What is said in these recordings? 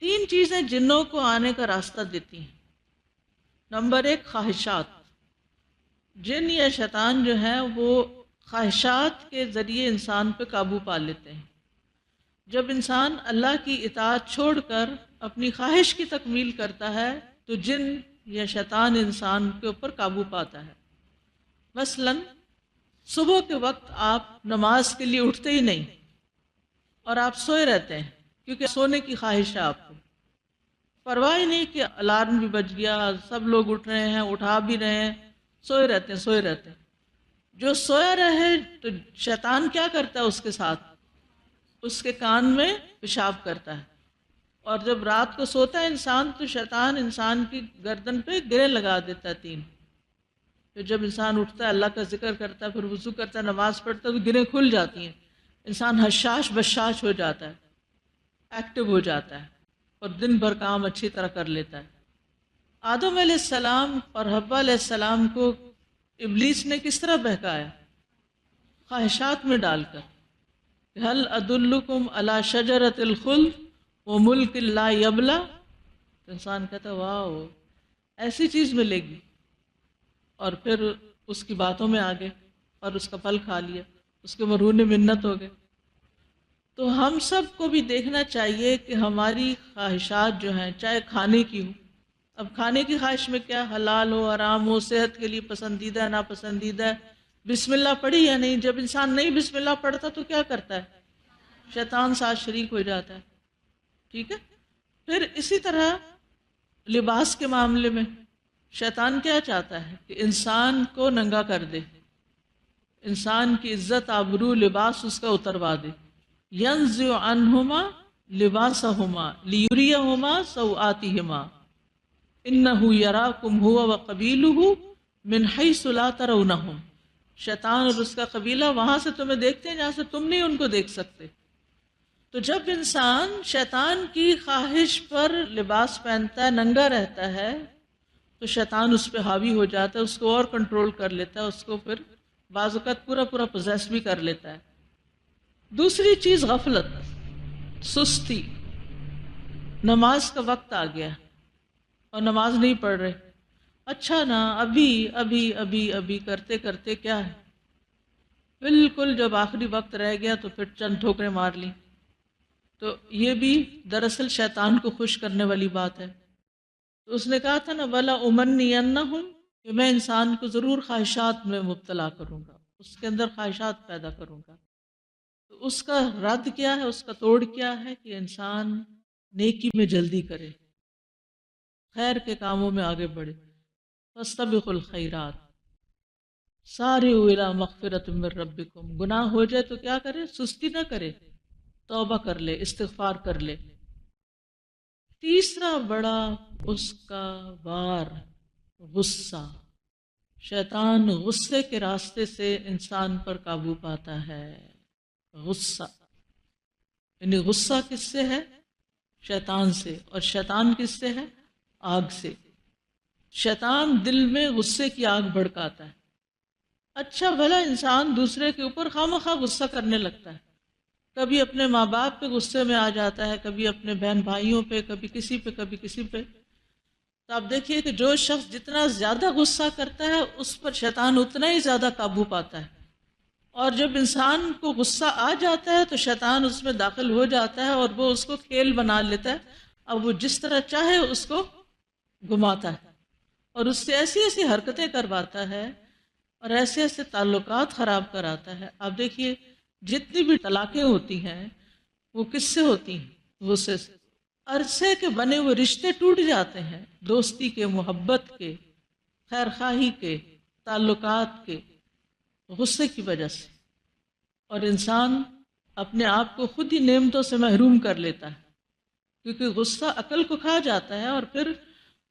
تین چیزیں جنوں کو آنے کا راستہ دیتی ہیں۔ نمبر ایک، خواہشات۔ جن یا شیطان جو ہیں وہ خواہشات کے ذریعے انسان پہ قابو پا لیتے ہیں۔ جب انسان اللہ کی اطاعت چھوڑ کر اپنی خواہش کی تکمیل کرتا ہے تو جن یا شیطان انسان کے اوپر قابو پاتا ہے۔ مثلاً صبح کے وقت آپ نماز کے لیے اٹھتے ہی نہیں اور آپ سوئے رہتے ہیں، کیونکہ سونے کی خواہش ہے آپ کو، پرواہ ہی نہیں کہ الارم بھی بج گیا، سب لوگ اٹھ رہے ہیں، اٹھا بھی رہے ہیں، سوئے رہتے ہیں سوئے رہتے ہیں۔ جو سویا رہے تو شیطان کیا کرتا ہے اس کے ساتھ؟ اس کے کان میں پیشاب کرتا ہے، اور جب رات کو سوتا ہے انسان تو شیطان انسان کی گردن پہ گرے لگا دیتا ہے تین۔ تو جب انسان اٹھتا ہے، اللہ کا ذکر کرتا ہے، پھر وضو کرتا ہے، نماز پڑھتا ہے تو گریں کھل جاتی ہیں، انسان حشاش بشاش ہو جاتا ہے، ایکٹیو ہو جاتا ہے اور دن بھر کام اچھی طرح کر لیتا ہے۔ آدم علیہ السلام اور حوا علیہ السلام کو ابلیس نے کس طرح بہکایا؟ خواہشات میں ڈال کر۔ هل ادلکم علی شجرۃ الخلد وملک لا یبلی، تو انسان کہتا ہے واو، ایسی چیز ملے گی، اور پھر اس کی باتوں میں آ گئے اور اس کا پھل کھا لیا، اس کے مرہون منت ہو گئے۔ تو ہم سب کو بھی دیکھنا چاہیے کہ ہماری خواہشات جو ہیں، چاہے کھانے کی ہو، اب کھانے کی خواہش میں کیا، حلال ہو حرام ہو، صحت کے لیے پسندیدہ ہے ناپسندیدہ ہے، بسم اللہ پڑھی یا نہیں، جب انسان نہیں بسم اللہ پڑھتا تو کیا کرتا ہے؟ شیطان ساتھ شریک ہو جاتا ہے، ٹھیک ہے۔ پھر اسی طرح لباس کے معاملے میں شیطان کیا چاہتا ہے کہ انسان کو ننگا کر دے، انسان کی عزت آبرو لباس اس کا اتروا دے۔ ینزع عنہما لباسہما لیریہما سوآتہما انہ یراکم ہوا وقبیلہ من حیث لا ترونہم، شیطان اور اس کا قبیلہ وہاں سے تمہیں دیکھتے ہیں جہاں سے تم نہیں ان کو دیکھ سکتے۔ تو جب انسان شیطان کی خواہش پر لباس پہنتا ہے، ننگا رہتا ہے، تو شیطان اس پہ حاوی ہو جاتا ہے، اس کو اور کنٹرول کر لیتا ہے، اس کو پھر بعض اوقات پورا پورا پوزیس بھی کر لیتا ہے۔ دوسری چیز غفلت، سستی۔ نماز کا وقت آ گیا اور نماز نہیں پڑھ رہے، اچھا نا ابھی ابھی ابھی ابھی کرتے کرتے کیا ہے، بالکل جب آخری وقت رہ گیا تو پھر چند ٹھوکریں مار لی۔ تو یہ بھی دراصل شیطان کو خوش کرنے والی بات ہے۔ تو اس نے کہا تھا نا وَلَا أُمَنِّيَنَّهُمْ، کہ میں انسان کو ضرور خواہشات میں مبتلا کروں گا، اس کے اندر خواہشات پیدا کروں گا۔ تو اس کا رد کیا ہے، اس کا توڑ کیا ہے کہ انسان نیکی میں جلدی کرے، خیر کے کاموں میں آگے بڑھے۔ فَاسْتَبِقُوا الْخَيْرَاتِ سَارِعُوا إِلَىٰ مَغْفِرَةٍ مِّن رَبِّكُمْ، گناہ ہو جائے تو کیا کرے؟ سستی نہ کرے، توبہ کر لے، استغفار کر لے۔ تیسرا بڑا اس کا وار، غصہ۔ شیطان غصے کے راستے سے انسان پر قابو پاتا ہے۔ غصہ یعنی غصہ کس سے ہے؟ شیطان سے، اور شیطان کس سے ہے؟ آگ سے۔ شیطان دل میں غصے کی آگ بھڑکاتا ہے۔ اچھا بھلا انسان دوسرے کے اوپر خواہ غصہ کرنے لگتا ہے، کبھی اپنے ماں باپ پہ غصے میں آ جاتا ہے، کبھی اپنے بہن بھائیوں پہ، کبھی کسی پہ کبھی کسی پہ۔ تو آپ دیکھیے کہ جو شخص جتنا زیادہ غصہ کرتا ہے اس پر شیطان اتنا ہی زیادہ قابو پاتا ہے، اور جب انسان کو غصہ آ جاتا ہے تو شیطان اس میں داخل ہو جاتا ہے اور وہ اس کو کھیل بنا لیتا ہے، اب وہ جس طرح چاہے اس کو گھماتا ہے اور اس سے ایسی ایسی حرکتیں کرواتا ہے اور ایسے ایسے تعلقات خراب کراتا ہے۔ آپ دیکھیے جتنی بھی طلاقیں ہوتی ہیں وہ کس سے ہوتی ہیں؟ غصے سے۔ عرصے کے بنے ہوئے رشتے ٹوٹ جاتے ہیں، دوستی کے، محبت کے، خیر خواہی کے، تعلقات کے، غصے کی وجہ سے، اور انسان اپنے آپ کو خود ہی نعمتوں سے محروم کر لیتا ہے، کیونکہ غصہ عقل کو کھا جاتا ہے اور پھر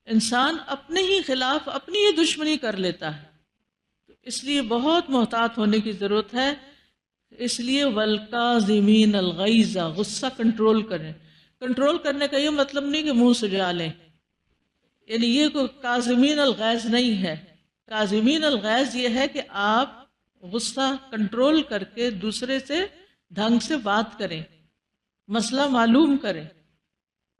انسان اپنے ہی خلاف اپنی ہی دشمنی کر لیتا ہے۔ اس لیے بہت محتاط ہونے کی ضرورت ہے۔ اس لیے والکاظمین الغیظ، غصہ کنٹرول کریں۔ کنٹرول کرنے کا یہ مطلب نہیں کہ منہ سجا لیں، یعنی یہ کوئی کاظمین الغیظ نہیں ہے۔ کاظمین الغیظ یہ ہے کہ آپ غصہ کنٹرول کر کے دوسرے سے ڈھنگ سے بات کریں، مسئلہ معلوم کریں،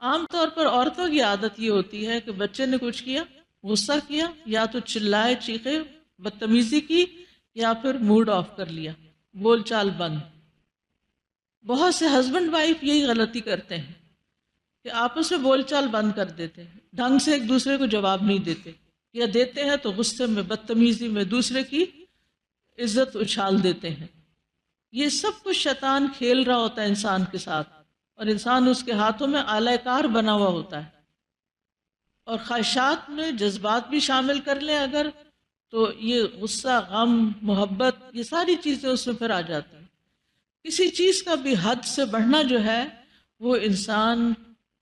عام طور پر عورتوں کی عادت یہ ہوتی ہے کہ بچے نے کچھ کیا، غصہ کیا، یا تو چلائے چیخے، بدتمیزی کی، یا پھر موڈ آف کر لیا، بول چال بند۔ بہت سے ہسبینڈ وائف یہی غلطی کرتے ہیں کہ آپس میں بول چال بند کر دیتے ہیں، ڈھنگ سے ایک دوسرے کو جواب نہیں دیتے، یا دیتے ہیں تو غصے میں، بدتمیزی میں دوسرے کی عزت اچھال دیتے ہیں۔ یہ سب کچھ شیطان کھیل رہا ہوتا ہے انسان کے ساتھ، اور انسان اس کے ہاتھوں میں آلہ کار بنا ہوا ہوتا ہے۔ اور خواہشات میں جذبات بھی شامل کر لیں اگر، تو یہ غصہ، غم، محبت، یہ ساری چیزیں اس میں پھر آ جاتی ہیں۔ کسی چیز کا بھی حد سے بڑھنا جو ہے وہ انسان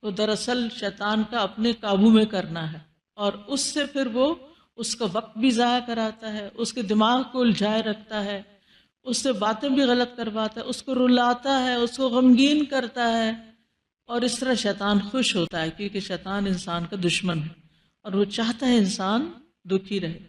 کو دراصل شیطان کا اپنے قابو میں کرنا ہے، اور اس سے پھر وہ اس کا وقت بھی ضائع کراتا ہے، اس کے دماغ کو الجھائے رکھتا ہے، اس سے باتیں بھی غلط کرواتا ہے، اس کو رلاتا ہے، اس کو غمگین کرتا ہے، اور اس طرح شیطان خوش ہوتا ہے، کیونکہ شیطان انسان کا دشمن ہے اور وہ چاہتا ہے انسان دکھی رہے۔